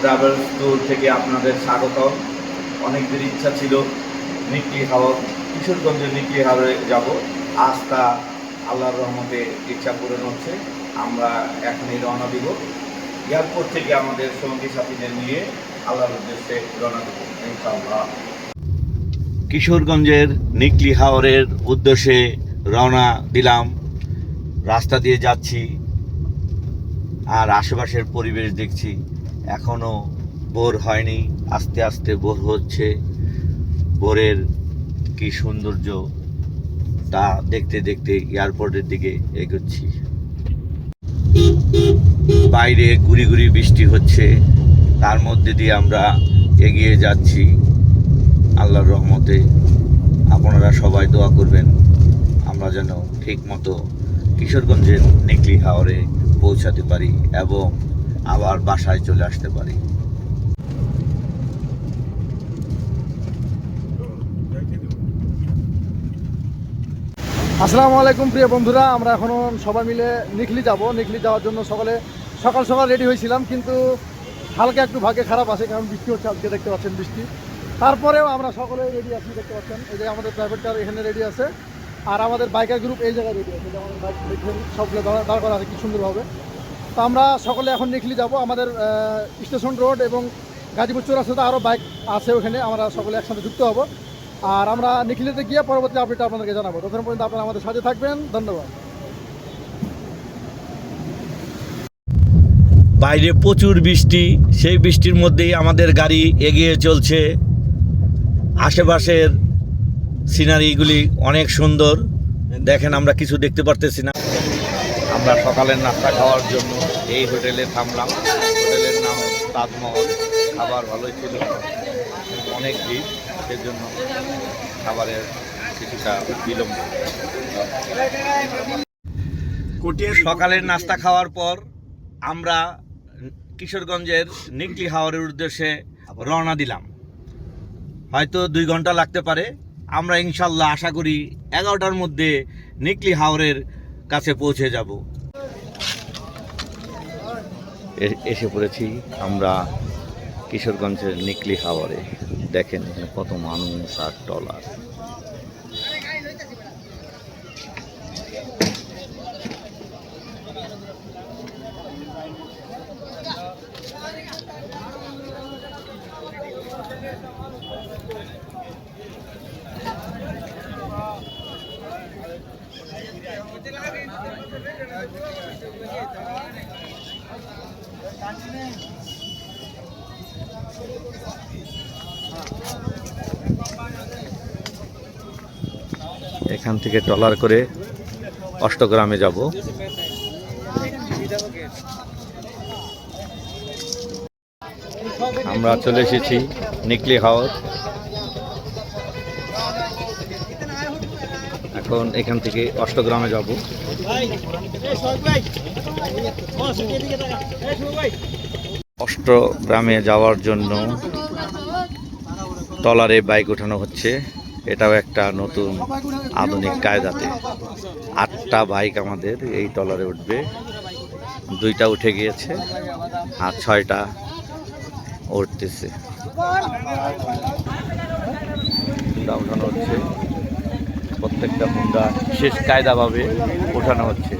Travels tour থেকে আপনাদের স্বাগত। অনেকদের ইচ্ছা ছিল নিকলি হাওর, কিশোরগঞ্জের নিকলি হাওরে যাব। আজ তা আল্লাহর রহমতে ইচ্ছা পূরণ হচ্ছে। আমরা এখনই রওনা দিব। এয়ারপোর্ট থেকে আমাদের সঙ্গী সাথীদের নিয়ে আল্লাহর উদ্দেশ্যে রওনা দেব ইনশাআল্লাহ। কিশোরগঞ্জের নিকলি হাওরের উদ্দেশ্যে রওনা দিলাম। রাস্তা দিয়ে যাচ্ছি আর আশেপাশের পরিবেশ দেখছি। এখনও ভোর হয়নি, আস্তে আস্তে ভোর হচ্ছে। ভোরের কি সৌন্দর্য তা দেখতে দেখতে এয়ারপোর্টের দিকে এগোচ্ছি। বাইরে গুড়ি গুড়ি বৃষ্টি হচ্ছে, তার মধ্যে দিয়ে আমরা এগিয়ে যাচ্ছি। আল্লাহর রহমতে আপনারা সবাই দোয়া করবেন আমরা যেন ঠিক মতো কিশোরগঞ্জের নিকলি হাওরে পৌঁছাতে পারি এবং আবার বাসায় চলে আসতে পারি। আসসালামু আলাইকুম প্রিয় বন্ধুরা, আমরা এখন সবাই মিলে নিকলি যাব। নিকলি যাওয়ার জন্য সকাল সকাল রেডি হয়েছিলাম, কিন্তু হালকা একটু ভাগ্যে খারাপ আছে, কারণ বৃষ্টি হচ্ছে। আজকে দেখতে পাচ্ছেন বৃষ্টি, তারপরেও আমরা সকলে রেডি আছি। দেখতে পাচ্ছেন এই যে আমাদের প্রাইভেট কার এখানে রেডি আছে, আর আমাদের বাইকার গ্রুপ এই জায়গায় রেডি আছে। আমাদের বাইক সবগুলো দাঁড় করা আছে কি সুন্দরভাবে। তো আমরা সকলে এখন নিকলি যাব। আমাদের স্টেশন রোড এবং গাজীপুর চৌরাস্তাতে আরও বাইক আছে, ওখানে আমরা সকলে একসাথে যুক্ত হব। আর আমরা নিকলিতে গিয়ে পরবর্তী আপডেট আপনাদেরকে জানাবো। ততক্ষণ পর্যন্ত আপনারা আমাদের সাথে থাকবেন। ধন্যবাদ। বাইরে প্রচুর বৃষ্টি, সেই বৃষ্টির মধ্যেই আমাদের গাড়ি এগিয়ে চলছে। আশেপাশের সিনারিগুলি অনেক সুন্দর, দেখেন আমরা কিছু দেখতে পারতেছি না। আমরা সকালের নাস্তা খাওয়ার জন্য এই হোটেলে থামলাম। হোটেলের নাম তাজমহল। খাবার ভালোই ছিল, অনেক ভিড়, সেজন্য খাবারের কিছুটা বিলম্ব। সকালের নাস্তা খাওয়ার পর আমরা কিশোরগঞ্জের নিকলি হাওরের উদ্দেশ্যে রওনা দিলাম। হয়তো 2 ঘন্টা লাগতে পারে। আমরা ইনশাল্লাহ আশা করি 11টার মধ্যে নিকলি হাওরের কাছে পৌঁছে যাব। এসে পড়েছি আমরা কিশোরগঞ্জের নিকলি হাওরে। দেখেন এখানে কত মানুষ আর ট্রলার। এখান থেকে ট্রলার করে অষ্টগ্রামে যাব। আমরা চলে এসেছি নিকলি হাওর। এখন এখান থেকে অষ্টগ্রামে যাব। অষ্টগ্রামে যাওয়ার জন্য ট্রলারে বাইক ওঠানো হচ্ছে। এটাও একটা নতুন আধুনিক কায়দাতে। 8টা বাইক আমাদের এই ট্রলারে উঠবে। 2টা উঠে গিয়েছে আর 6টা উঠতেছে। হুন্ডা উঠানো হচ্ছে, প্রত্যেকটা হুন্ডা বিশেষ কায়দাভাবে ওঠানো হচ্ছে।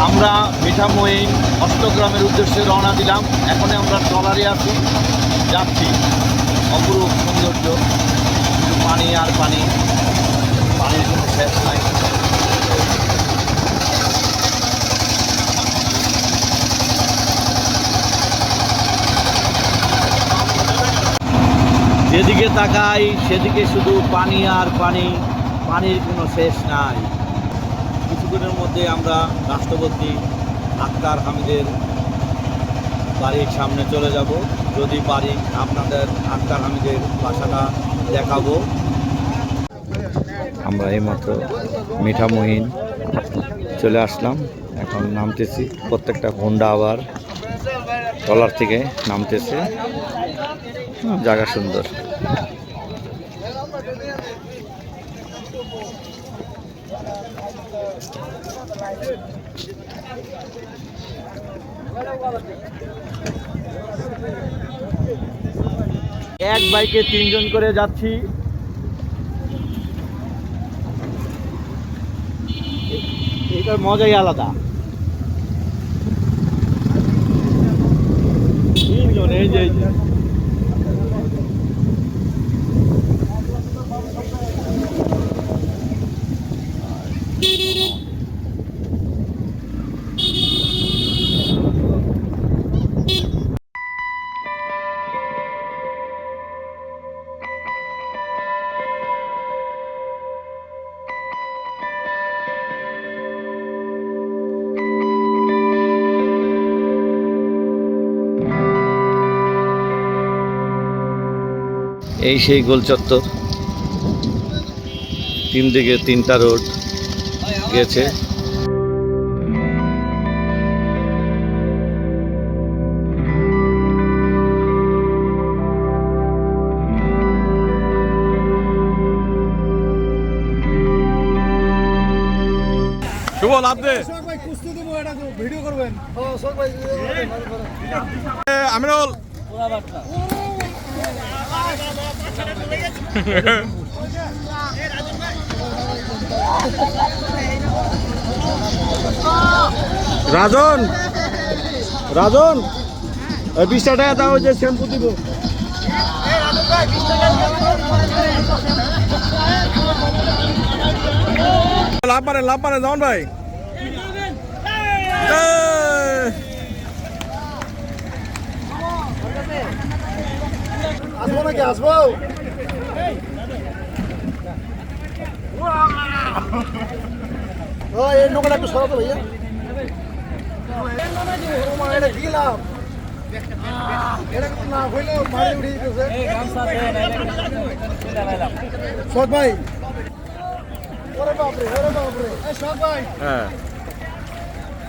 আমরা মিঠামইন অষ্টগ্রামের উদ্দেশ্যে রওনা দিলাম। এখন আমরা ট্রলারে আছি, যাচ্ছি। অপরূপ সৌন্দর্য, পানি আর পানি, পানির কোনো শেষ নাই। যেদিকে তাকাই সেদিকে শুধু পানি আর পানি, পানির কোনো শেষ নাই। কিছুদিনের মধ্যে আমরা রাষ্ট্রপতি আক্তার হামিদের বাড়ির সামনে চলে যাব। যদি পারি আপনাদের আক্তার হামিদের বাসাটা দেখাবো। আমরা এইমাত্র মিঠামইন চলে আসলাম, এখন নামতেছি। প্রত্যেকটা হোন্ডা আবার ট্রলার থেকে নামতেছে। জায়গা সুন্দর। এক বাইকে 3 জন করে যাচ্ছি। এটার মজাই আলাদা। 3 জন, এই যে এই সেই গোল চত্বর, 3 দিকে 3টা রোড গেছে। শুভ লাভ দে ভাই কুস্তি দিব, এটা ভিডিও করবেন। শোক ভাই আমিনুল রাজন রাজন 20 টাকা দাও, যে শ্যাম্পু দিব। লাভ মানে জামান ভাই। আসবো নাকি? আসবো। ও এই নৌকাটা একটু সরাতো ভাইয়া। এটা কি লাভ? এটা কিন্তু না হইলেও মারি উঠিয়ে দিতেছে। শোক ভাই, ওরে বাপরে, ওরে বাপরে। এই শোক ভাই, হ্যাঁ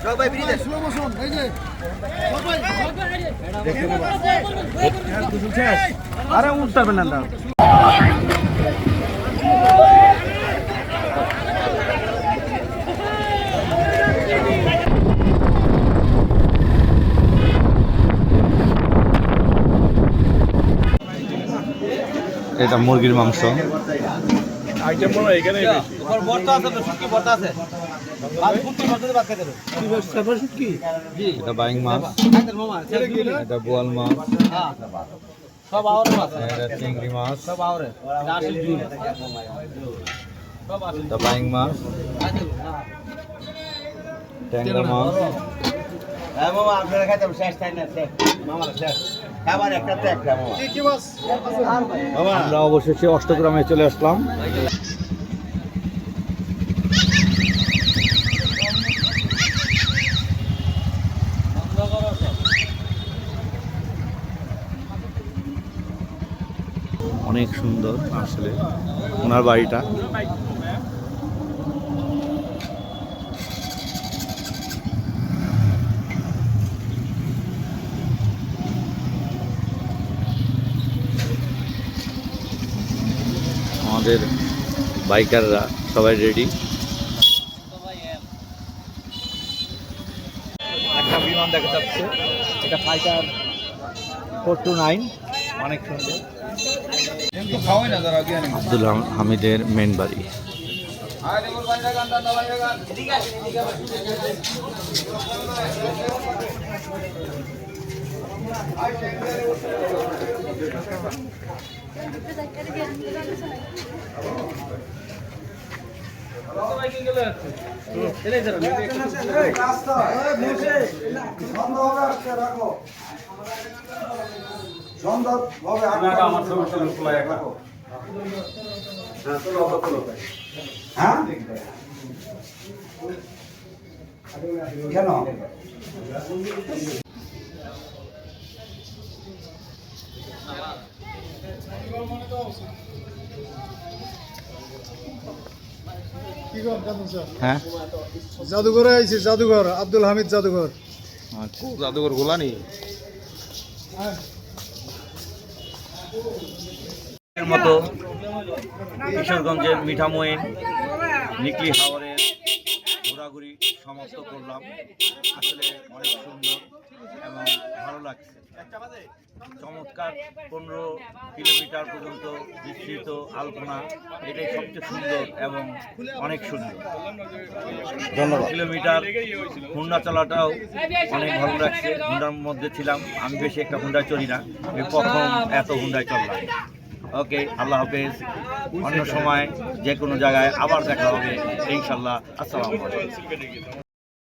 শোক ভাই স্লো মোশন, এই যে শোক ভাই। আরে উঠতে পারবেন না। এটা মুরগির মাংস। আইটেম মনে হয় এখানে এটা বাইং মাছ, এটা বোয়াল মাছ, এটা চিংড়ি মাছ, এটা বাইং মাছ, ট্যাংরা মাছ। কি কি মাছ? আমরা অবশেষে অষ্টগ্রামে চলে আসলাম। অনেক সুন্দর আসলে ওনার বাড়িটা। আমাদের বাইকাররা সবাই রেডি। একটা বিমান দেখা যাচ্ছে, এটা ফাইটার 429, অনেক সুন্দর। আব্দুল হামিদের মেন বাড়ি। কেন? কি কর কেমন স্যার? হ্যাঁ, জাদুঘরে আইছি, জাদুঘর, আব্দুল হামিদ জাদুঘর। জাদুঘর গোলানি এর মতো কিশোরগঞ্জের মিঠামইন নিকলি হাওরের ঘোরাঘুরি সমাপ্ত করলাম। আসলে অনেক সুন্দর এবং ভালো লাগছে। চমৎকার 15 কিলোমিটার পর্যন্ত বিস্তৃত আলপনা, এটাই সবচেয়ে সুন্দর এবং অনেক সুন্দর। 15 কিলোমিটার হুন্ডা চলাটাও অনেক ভালো লাগছে। হুন্ডার মধ্যে ছিলাম, আমি বেশি একটা হুন্ডায় চলি না, এই প্রথম এত হুন্ডায় চললাম। ওকে, আল্লাহ হাফেজ। অন্য সময় যে কোনো জায়গায় আবার দেখা হবে ইনশাল্লাহ। আসসালামু আলাইকুম।